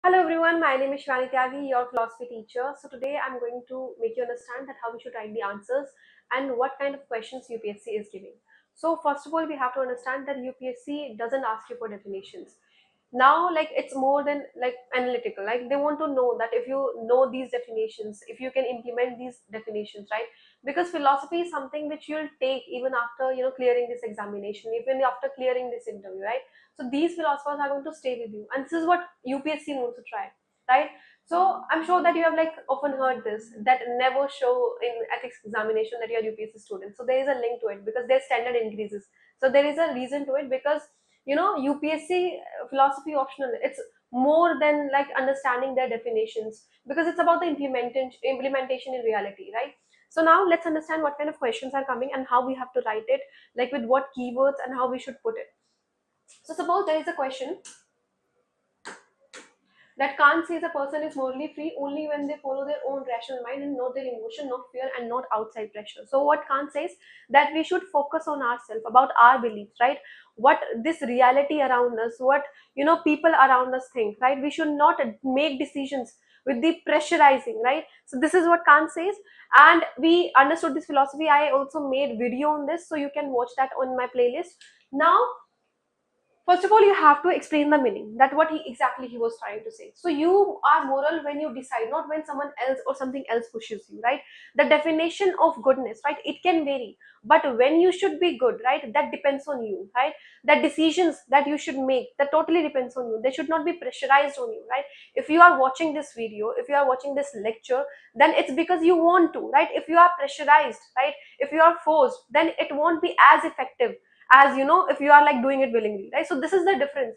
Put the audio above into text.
Hello everyone, my name is Shivani Tyagi, your philosophy teacher. So today I'm going to make you understand that how we should write the answers and what kind of questions UPSC is giving. So first of all, we have to understand that UPSC doesn't ask you for definitions. Now, like it's more than like analytical. Like they want to know that if you know these definitions, if you can implement these definitions, right? Because philosophy is something which you'll take even after clearing this examination, even after clearing this interview, right? So these philosophers are going to stay with you, and this is what UPSC wants to try, right? So I'm sure that you have like often heard this, that never show in ethics examination that you're UPSC student. So there is a link to it because their standard increases. So there is a reason to it because UPSC philosophy optional. It's more than like understanding their definitions because it's about the implementation in reality, right? So now let's understand what kind of questions are coming and how we have to write it, like with what keywords and how we should put it. So suppose there is a question that Kant says a person is morally free only when they follow their own rational mind and not their emotion, not fear, and not outside pressure. So what Kant says, that we should focus on ourselves, about our beliefs, right? What this reality around us, what people around us think, right? We should not make decisions with the pressurizing, right? So this is what Kant says, and we understood this philosophy. I also made video on this, so you can watch that on my playlist. Now first of all, you have to explain the meaning, that what exactly he was trying to say. So you are moral when you decide, not when someone else or something else pushes you, right? The definition of goodness, right, it can vary, but when you should be good, right, that depends on you, right? The decisions that you should make, that totally depends on you. They should not be pressurized on you, right? If you are watching this video, if you are watching this lecture, then it's because you want to, right? If you are pressurized, right, if you are forced, then it won't be as effective as if you are like doing it willingly, right? So this is the difference.